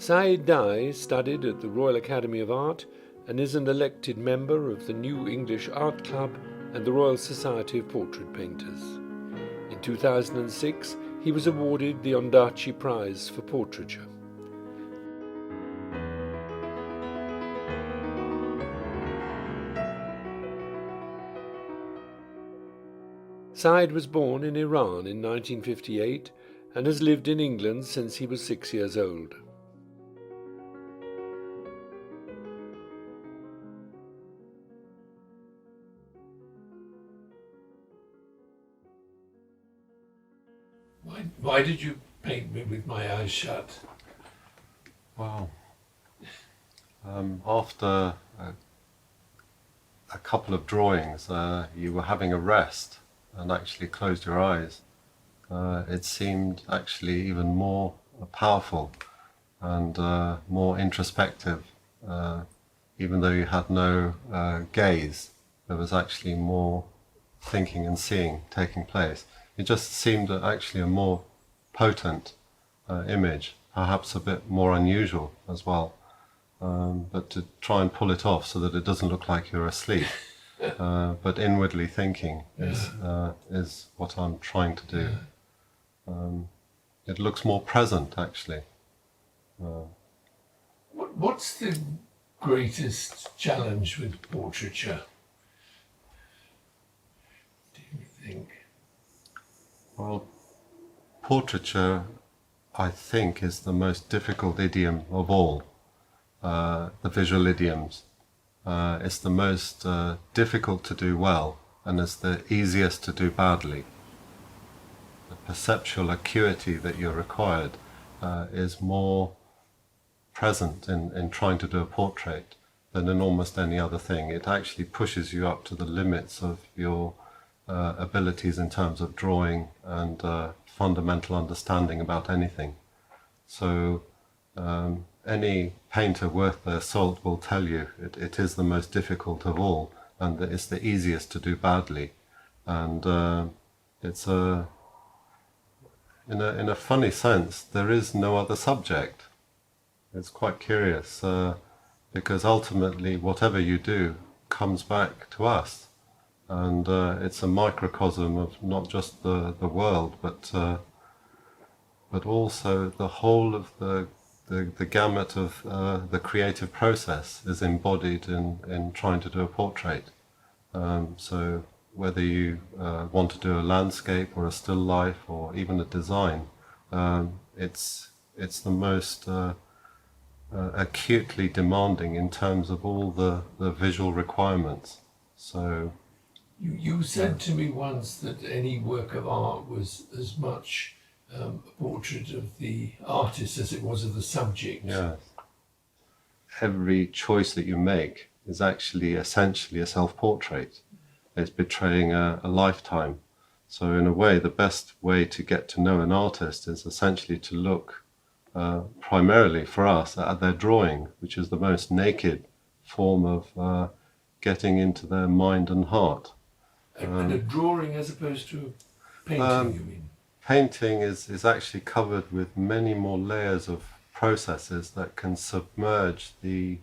Saied Dai studied at the Royal Academy of Art and is an elected member of the New English Art Club and the Royal Society of Portrait Painters. In 2006, he was awarded the Ondaatje Prize for Portraiture. Saied was born in Iran in 1958 and has lived in England since he was 6 years old. Why did you paint me with my eyes shut? Well, after a couple of drawings, you were having a rest and actually closed your eyes. It seemed actually even more powerful and more introspective. Even though you had no gaze, there was actually more thinking and seeing taking place. It just seemed actually a more potent image, perhaps a bit more unusual as well. But to try and pull it off so that it doesn't look like you're asleep, but inwardly thinking is what I'm trying to do. It looks more present, actually. What's the greatest challenge with portraiture, do you think? Well, portraiture, I think, is the most difficult idiom of all, the visual idioms. It's the most difficult to do well, and it's the easiest to do badly. The perceptual acuity that you're required is more present in trying to do a portrait than in almost any other thing. It actually pushes you up to the limits of your abilities in terms of drawing and fundamental understanding about anything. So any painter worth their salt will tell you it is the most difficult of all, and that it's the easiest to do badly. And it's in a funny sense, there is no other subject. It's quite curious, because ultimately whatever you do comes back to us. And it's a microcosm of not just the world, but also the whole of the gamut of the creative process is embodied in trying to do a portrait. So whether you want to do a landscape or a still life or even a design, it's the most acutely demanding in terms of all the visual requirements. So You said to me once that any work of art was as much a portrait of the artist as it was of the subject. yes, every choice that you make is actually essentially a self-portrait. It's betraying a lifetime. So in a way, the best way to get to know an artist is essentially to look primarily for us at their drawing, which is the most naked form of getting into their mind and heart. And a drawing as opposed to a painting, you mean? Painting is actually covered with many more layers of processes that can submerge the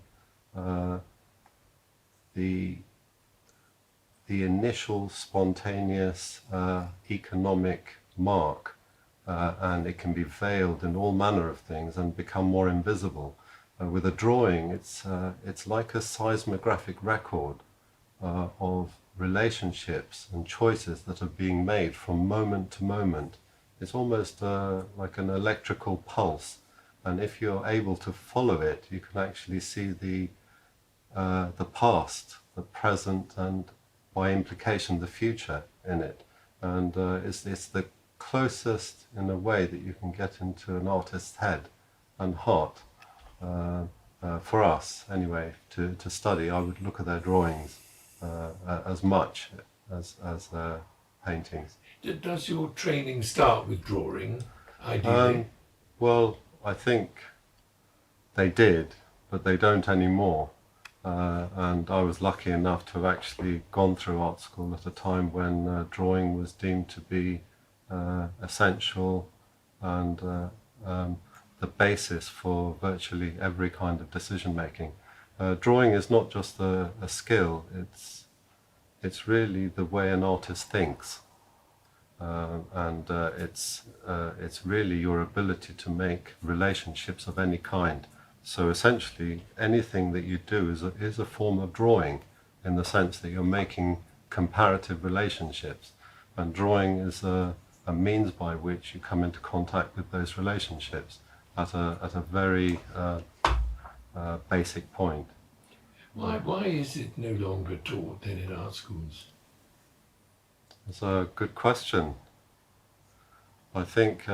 initial spontaneous economic mark, and it can be veiled in all manner of things and become more invisible. With a drawing, it's like a seismographic record of relationships and choices that are being made from moment to moment. It's almost like an electrical pulse, and if you're able to follow it, you can actually see the past, the present, and by implication the future in it. And it's the closest, in a way, that you can get into an artist's head and heart. For us, anyway, to study, I would look at their drawings as much as paintings. Does your training start with drawing, ideally? Well, I think they did, but they don't anymore. And I was lucky enough to have actually gone through art school at a time when drawing was deemed to be essential and the basis for virtually every kind of decision making. Drawing is not just a skill, it's really the way an artist thinks. And it's really your ability to make relationships of any kind. So essentially, anything that you do is a form of drawing, in the sense that you're making comparative relationships, and drawing is a means by which you come into contact with those relationships at a very basic point. Why is it no longer taught then in art schools? It's a good question. I think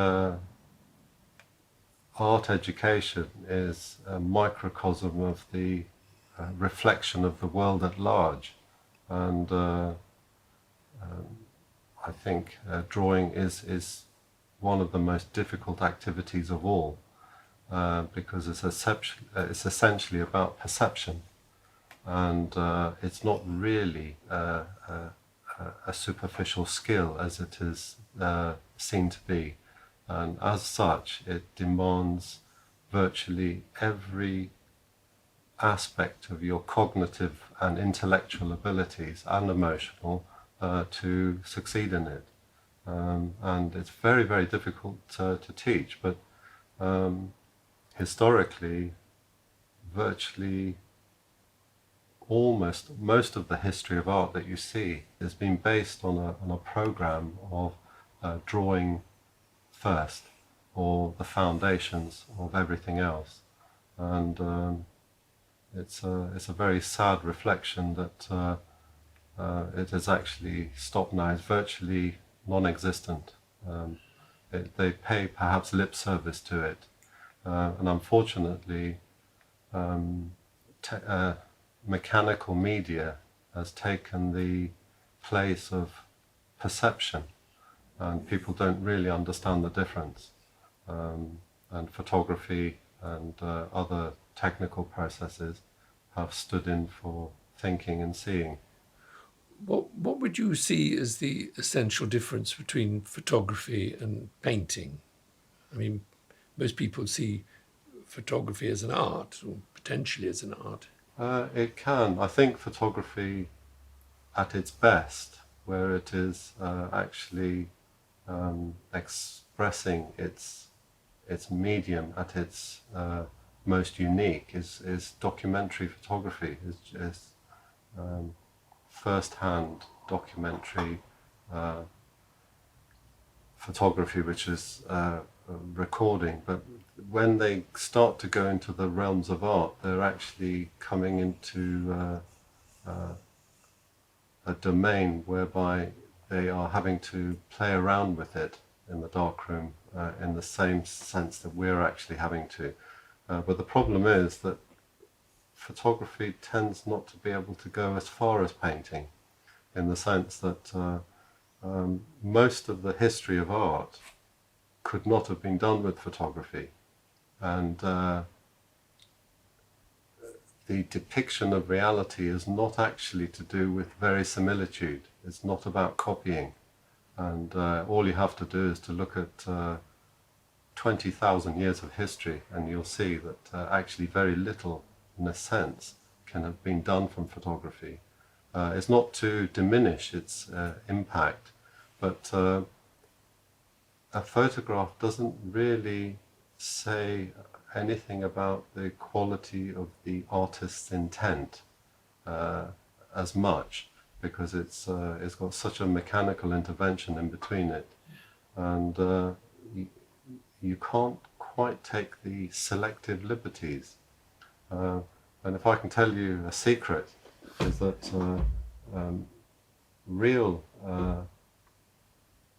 art education is a microcosm of the reflection of the world at large, and I think drawing is one of the most difficult activities of all, because it's essentially about perception, and it's not really a superficial skill as it is seen to be, and as such it demands virtually every aspect of your cognitive and intellectual abilities and emotional to succeed in it, and it's very, very difficult to teach, but historically virtually almost most of the history of art that you see has been based on a program of drawing first, or the foundations of everything else, and it's a very sad reflection that it has actually stopped now. It's virtually non-existent. They pay perhaps lip service to it, and unfortunately mechanical media has taken the place of perception, and people don't really understand the difference, and photography and other technical processes have stood in for thinking and seeing. What would you see as the essential difference between photography and painting? I mean, most people see photography as an art, or potentially as an art. It can. I think photography at its best, where it is actually expressing its medium at its most unique, is documentary photography, is first-hand documentary photography, which is recording. But when they start to go into the realms of art, they're actually coming into a domain whereby they are having to play around with it in the darkroom in the same sense that we're actually having to. But the problem is that photography tends not to be able to go as far as painting, in the sense that most of the history of art could not have been done with photography, and the depiction of reality is not actually to do with verisimilitude. It's not about copying, and all you have to do is to look at 20,000 years of history, and you'll see that actually very little, in a sense, can have been done from photography. It's not to diminish its impact, but a photograph doesn't really say anything about the quality of the artist's intent as much, because it's got such a mechanical intervention in between it, and you can't quite take the selective liberties. And if I can tell you a secret, is that real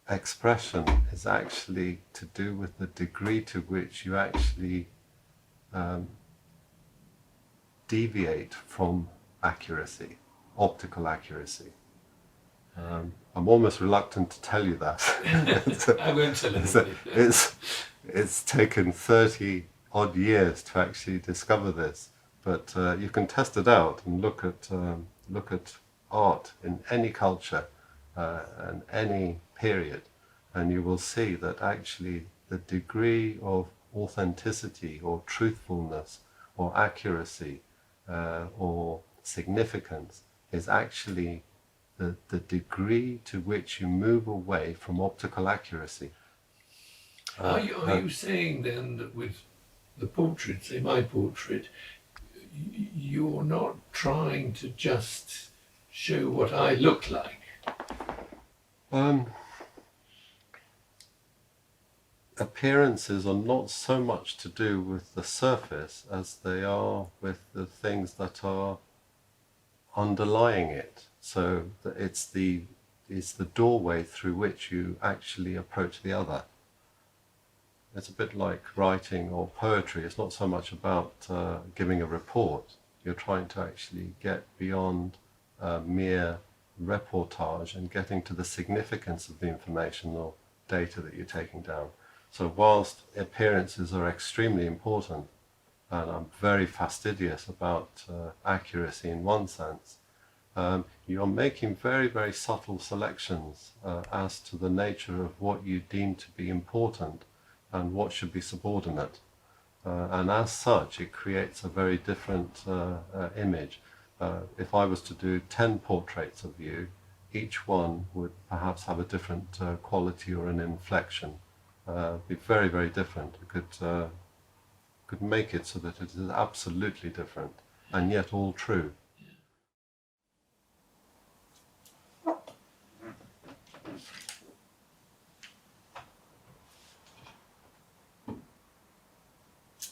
expression is actually to do with the degree to which you actually deviate from accuracy, optical accuracy. I'm almost reluctant to tell you that. I won't tell anybody. It's taken 30 odd years to actually discover this, but you can test it out and look at art in any culture and any period, and you will see that actually the degree of authenticity or truthfulness or accuracy or significance is actually the degree to which you move away from optical accuracy. Are you saying then that with the portrait, say my portrait, you're not trying to just show what I look like? Appearances are not so much to do with the surface as they are with the things that are underlying it. So it's the doorway through which you actually approach the other. It's a bit like writing or poetry. It's not so much about giving a report. You're trying to actually get beyond mere reportage and getting to the significance of the information or data that you're taking down. So whilst appearances are extremely important, and I'm very fastidious about accuracy in one sense, you're making very, very subtle selections as to the nature of what you deem to be important and what should be subordinate. And as such, it creates a very different image. If I was to do 10 portraits of you, each one would perhaps have a different quality or an inflection. Be very, very different. It could make it so that it is absolutely different and yet all true.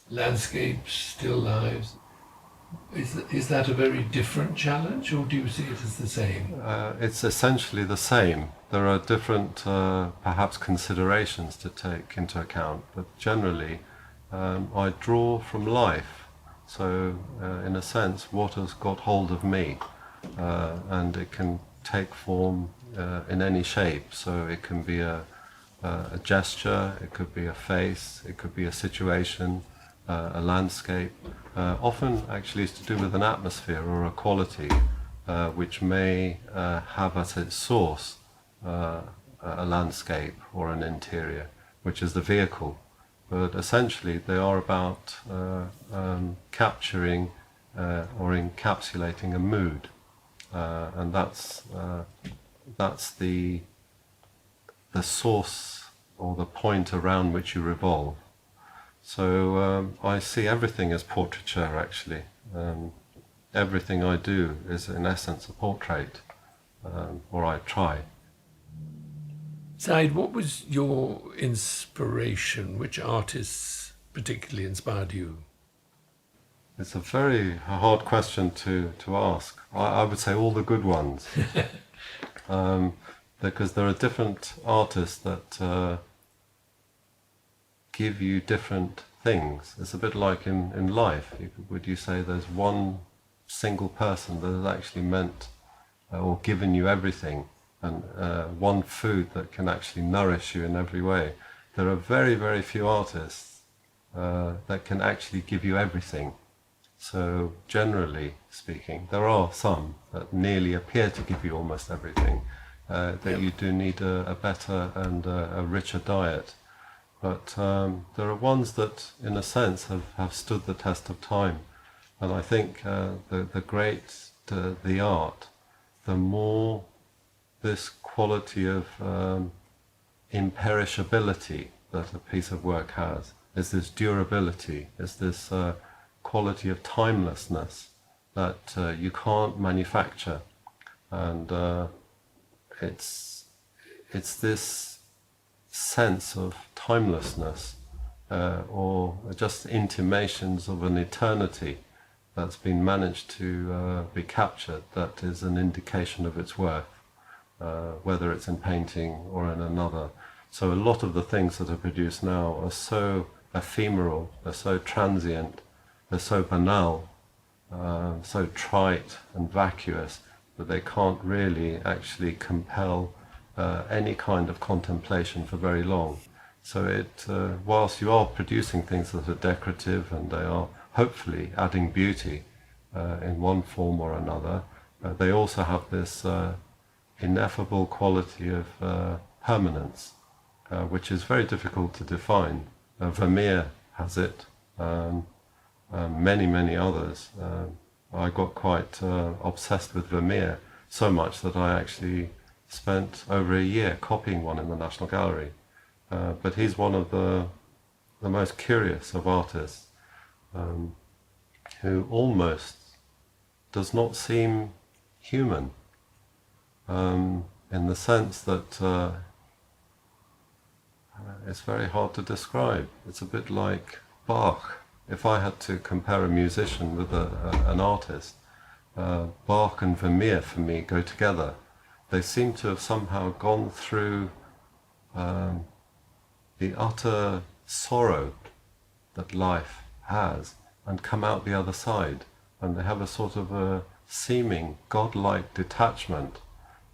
Landscapes, still lives. Is that a very different challenge, or do you see it as the same? It's essentially the same. There are different, perhaps, considerations to take into account, but generally I draw from life. So, in a sense, what has got hold of me, and it can take form in any shape. So it can be a gesture, it could be a face, it could be a situation, a landscape. Often actually it's to do with an atmosphere or a quality which may have as its source a landscape or an interior, which is the vehicle. But essentially they are about capturing or encapsulating a mood, and that's the source or the point around which you revolve. So I see everything as portraiture, actually. Everything I do is in essence a portrait, or I try. Saied, what was your inspiration? Which artists particularly inspired you? It's a very hard question to ask. I would say all the good ones. Because there are different artists that give you different things. It's a bit like in life. Would you say there's one single person that has actually meant or given you everything, and one food that can actually nourish you in every way? There are very, very few artists that can actually give you everything. So generally speaking, there are some that nearly appear to give you almost everything, that you do need a better and a richer diet. But there are ones that, in a sense, have stood the test of time. And I think the great the art, the more this quality of imperishability that a piece of work has, is this durability, is this quality of timelessness that you can't manufacture. And it's this sense of timelessness or just intimations of an eternity that's been managed to be captured, that is an indication of its worth, whether it's in painting or in another. So a lot of the things that are produced now are so ephemeral, they're so transient, they're so banal, so trite and vacuous, that they can't really actually compel any kind of contemplation for very long. So whilst you are producing things that are decorative and they are hopefully adding beauty in one form or another, they also have this ineffable quality of permanence, which is very difficult to define. Vermeer has it, many others. I got quite obsessed with Vermeer, so much that I actually spent over a year copying one in the National Gallery. But he's one of the most curious of artists, who almost does not seem human, in the sense that it's very hard to describe. It's a bit like Bach. If I had to compare a musician with an artist, Bach and Vermeer for me go together. They seem to have somehow gone through the utter sorrow that life has and come out the other side. And they have a sort of a seeming godlike detachment,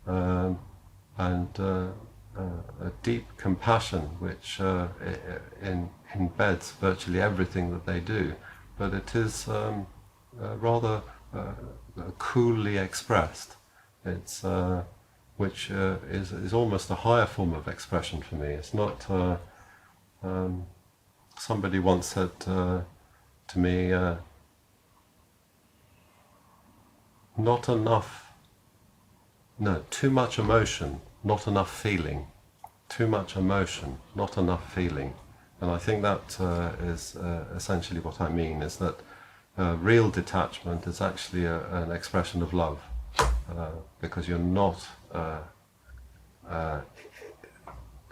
and a deep compassion which embeds virtually everything that they do. But it is rather coolly expressed. It's which is almost a higher form of expression for me. It's not. Somebody once said to me, not enough, no, too much emotion, not enough feeling. Too much emotion, not enough feeling. And I think that is essentially what I mean, is that real detachment is actually an expression of love, because you're not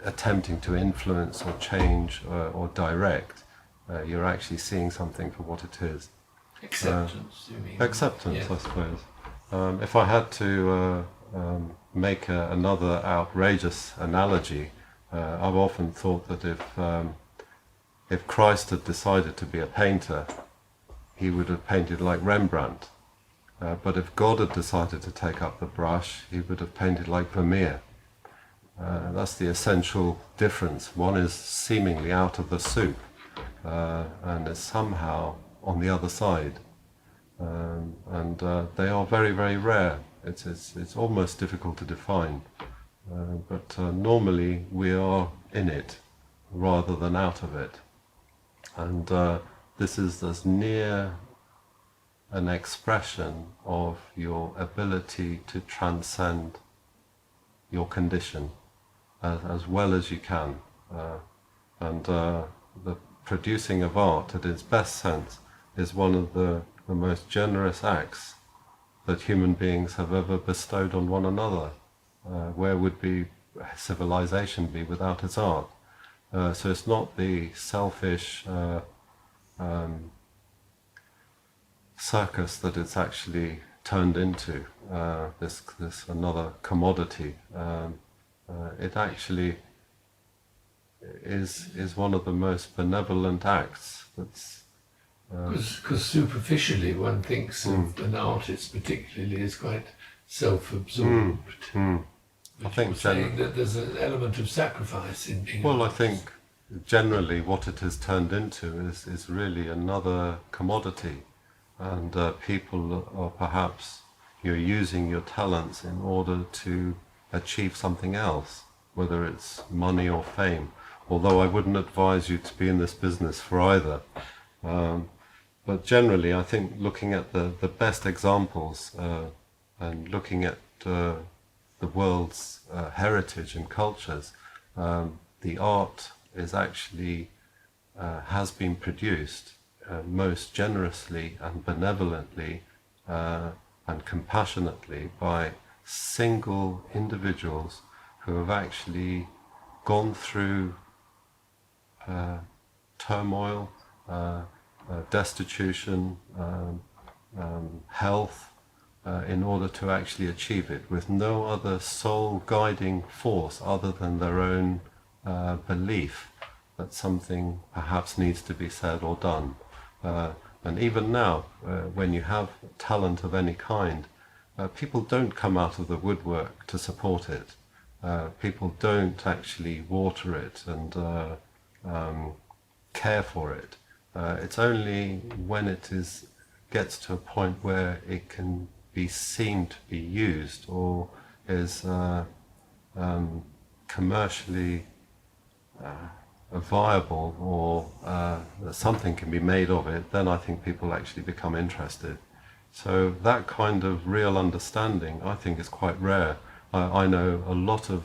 attempting to influence or change or direct. You're actually seeing something for what it is. Acceptance, you mean? Acceptance, yes. I suppose. If I had to make another outrageous analogy, I've often thought that if Christ had decided to be a painter, he would have painted like Rembrandt. But if God had decided to take up the brush, he would have painted like Vermeer. That's the essential difference. One is seemingly out of the soup, and is somehow on the other side. And they are very rare. It's almost difficult to define. But normally we are in it rather than out of it. And this is as near an expression of your ability to transcend your condition as well as you can. And the producing of art at its best sense is one of the most generous acts that human beings have ever bestowed on one another. Where would civilization be without its art? So it's not the selfish circus that it's actually turned into, this another commodity. It actually is one of the most benevolent acts that's. Because superficially one thinks of an artist particularly as quite self-absorbed. I think saying that there's an element of sacrifice in being well, an I think generally what it has turned into is really another commodity, and people are perhaps you're using your talents in order to achieve something else, whether it's money or fame. Although I wouldn't advise you to be in this business for either. But generally, I think looking at the best examples and looking at the world's heritage and cultures, the art is actually has been produced most generously and benevolently and compassionately by single individuals who have actually gone through turmoil, destitution, health, in order to actually achieve it, with no other sole guiding force other than their own belief that something perhaps needs to be said or done. And even now, when you have talent of any kind, people don't come out of the woodwork to support it. People don't actually water it and care for it. It's only when it gets to a point where it can be seen to be used or is commercially viable or that something can be made of it, then I think people actually become interested. So that kind of real understanding, I think, is quite rare. I know a lot of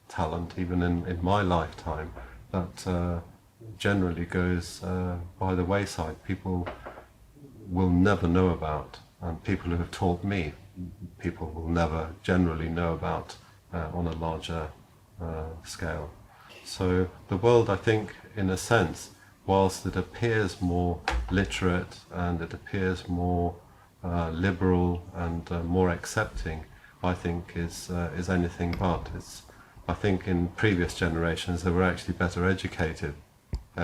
talent, even in my lifetime, that generally goes by the wayside. People will never know about, and people who have taught me, people will never generally know about on a larger scale. So the world, I think, in a sense, whilst it appears more literate and it appears more liberal and more accepting, I think is anything but. I think in previous generations they were actually better educated.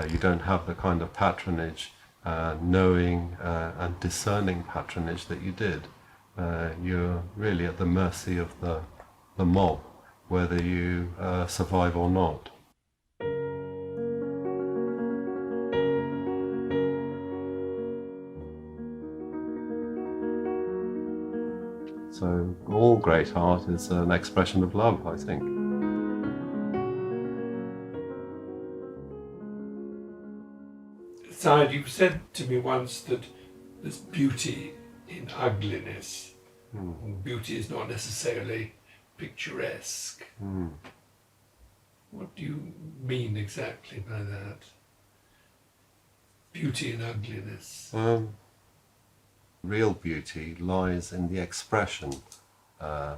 You don't have the kind of patronage, knowing and discerning patronage that you did. You're really at the mercy of the mob, whether you survive or not. So all great art is an expression of love, I think. Saied, you said to me once that there's beauty in ugliness. Beauty is not necessarily picturesque. What do you mean exactly by that? Beauty and ugliness. Real beauty lies in the expression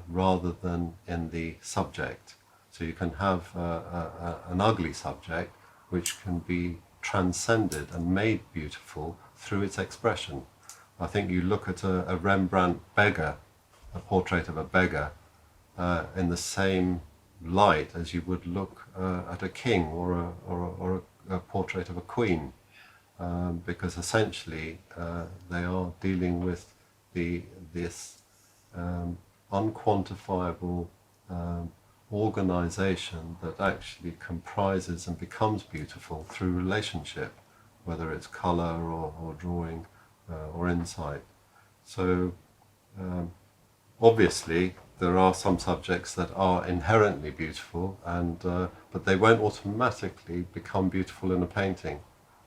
rather than in the subject. So you can have an ugly subject which can be transcended and made beautiful through its expression. I think you look at a Rembrandt beggar, a portrait of a beggar, in the same light as you would look at a king or a portrait of a queen. Because essentially they are dealing with this unquantifiable organization that actually comprises and becomes beautiful through relationship, whether it's color or drawing or insight. So obviously there are some subjects that are inherently beautiful, but they won't automatically become beautiful in a painting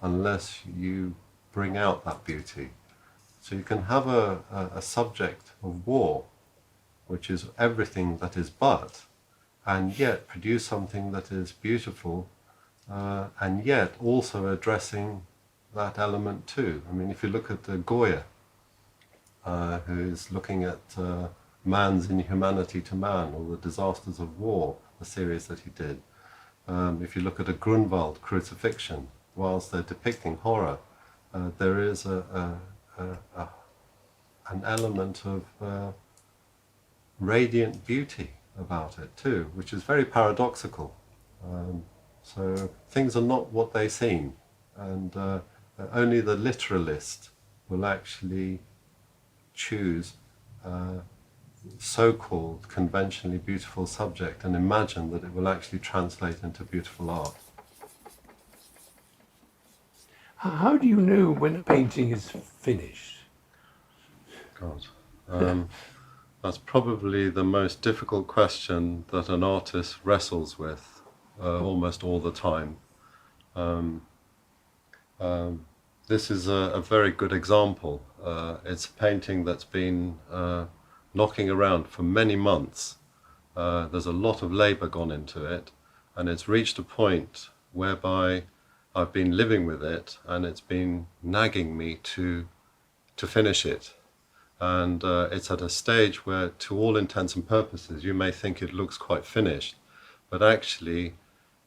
unless you bring out that beauty. So you can have a subject of war, which is everything that is but, and yet produce something that is beautiful, and yet also addressing that element too. I mean, if you look at Goya, who is looking at man's inhumanity to man, or the disasters of war, the series that he did. If you look at a Grunwald crucifixion, whilst they're depicting horror, there is an element of radiant beauty about it too, which is very paradoxical. So things are not what they seem, and only the literalist will actually choose so-called conventionally beautiful subject and imagine that it will actually translate into beautiful art. How do you know when a painting is finished? God, that's probably the most difficult question that an artist wrestles with almost all the time. This is a very good example. It's a painting that's been knocking around for many months. There's a lot of labour gone into it, and it's reached a point whereby I've been living with it, and it's been nagging me to finish it. And it's at a stage where, to all intents and purposes, you may think it looks quite finished, but actually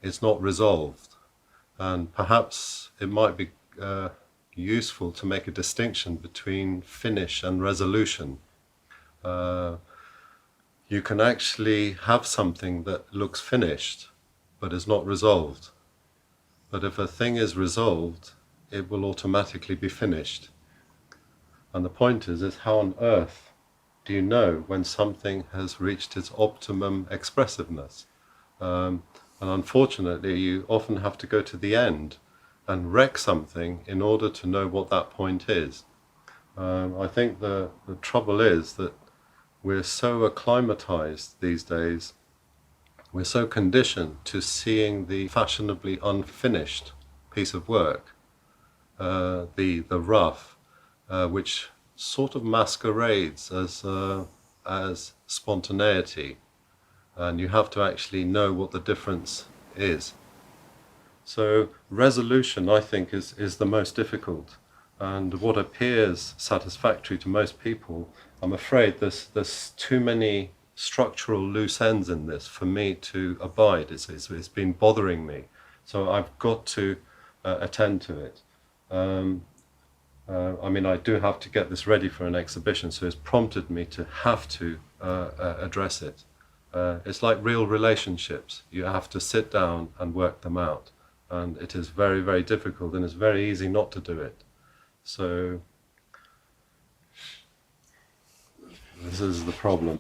it's not resolved. And perhaps it might be useful to make a distinction between finish and resolution. You can actually have something that looks finished but is not resolved. But if a thing is resolved, it will automatically be finished. And the point is how on earth do you know when something has reached its optimum expressiveness? And unfortunately, you often have to go to the end and wreck something in order to know what that point is. I think the trouble is that we're so acclimatized these days We're so conditioned to seeing the fashionably unfinished piece of work, the rough, which sort of masquerades as spontaneity, and you have to actually know what the difference is. So resolution, I think, is the most difficult, and what appears satisfactory to most people, I'm afraid there's too many structural loose ends in this for me to abide. It's been bothering me, so I've got to attend to it. I mean, I do have to get this ready for an exhibition, so it's prompted me to have to address it. It's like real relationships. You have to sit down and work them out, and it is very, very difficult, and it's very easy not to do it. So this is the problem.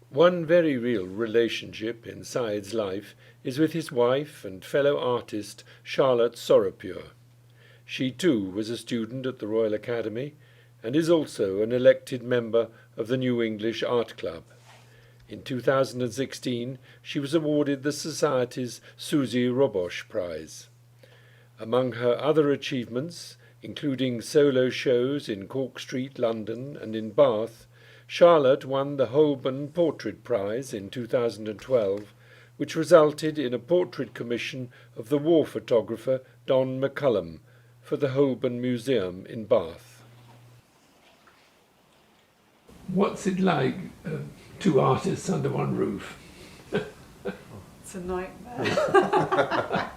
One very real relationship in Saied's life is with his wife and fellow artist Charlotte Sorapure. She too was a student at the Royal Academy and is also an elected member of the New English Art Club. In 2016, she was awarded the Society's Susie Roboche Prize. Among her other achievements, including solo shows in Cork Street, London, and in Bath, Charlotte won the Holborn Portrait Prize in 2012, which resulted in a portrait commission of the war photographer Don McCullum for the Holborn Museum in Bath. What's it like, two artists under one roof? It's a nightmare.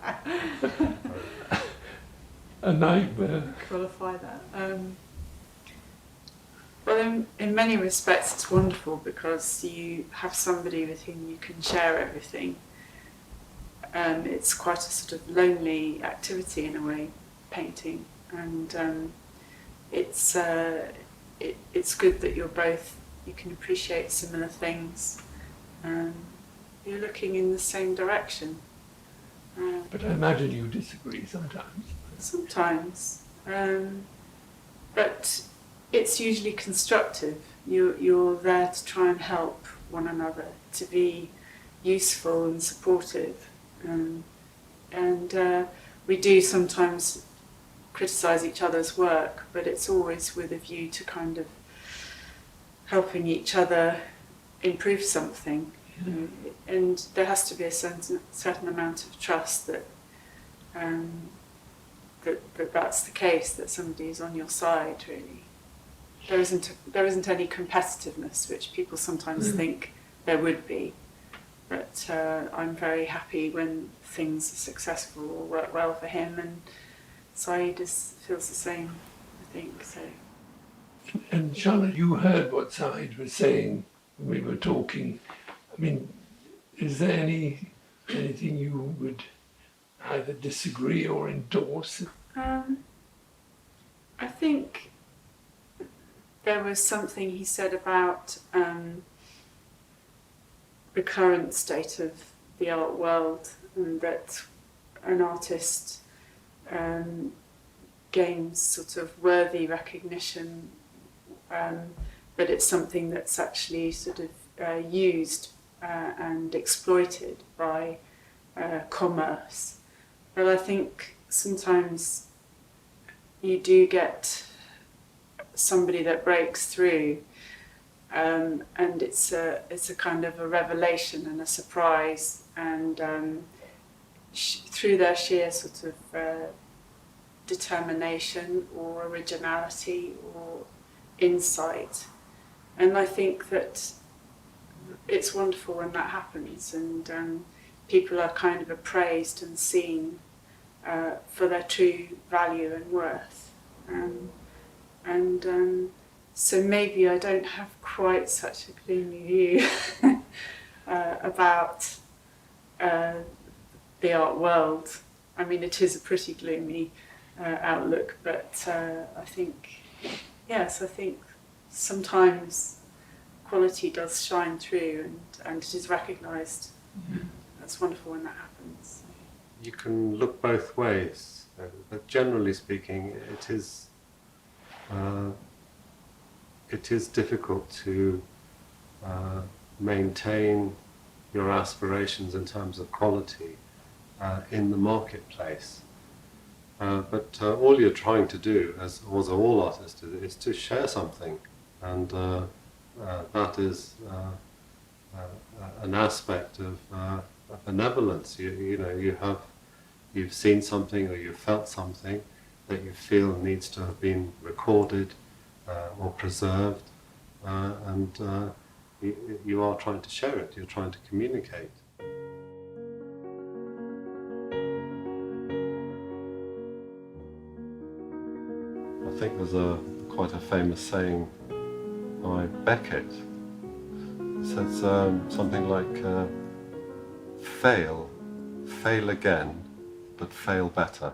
A nightmare. Qualify that. Well, in many respects, it's wonderful because you have somebody with whom you can share everything. It's quite a sort of lonely activity in a way, painting, and it's good that you can appreciate similar things. You're looking in the same direction. But I imagine you disagree sometimes. Sometimes, but it's usually constructive. You're there to try and help one another, to be useful and supportive, and we do sometimes criticise each other's work, but it's always with a view to kind of helping each other improve something. And there has to be a certain amount of trust that that's the case, that somebody is on your side, really. There isn't any competitiveness, which people sometimes think there would be. But I'm very happy when things are successful or work well for him, and Saied feels the same, I think. So. And Charlotte, you heard what Saied was saying when we were talking. I mean, is there anything you would either disagree or endorse? I think there was something he said about the current state of the art world, and that an artist gains sort of worthy recognition, but it's something that's actually sort of used and exploited by commerce. But I think sometimes you do get somebody that breaks through, and it's a kind of a revelation and a surprise, and through their sheer sort of determination or originality or insight. And I think that it's wonderful when that happens, and people are kind of appraised and seen for their true value and worth. So maybe I don't have quite such a gloomy view about the art world. I mean, it is a pretty gloomy outlook, but I think sometimes quality does shine through, and it is recognised. That's wonderful when that happens. You can look both ways, but generally speaking, it is difficult to maintain your aspirations in terms of quality in the marketplace. But all you're trying to do, as all artists do, is to share something, and that is an aspect of benevolence. You've seen something, or you've felt something that you feel needs to have been recorded or preserved, and you are trying to share it. You're trying to communicate. I think there's quite a famous saying by Beckett. It says something like, fail again, but fail better.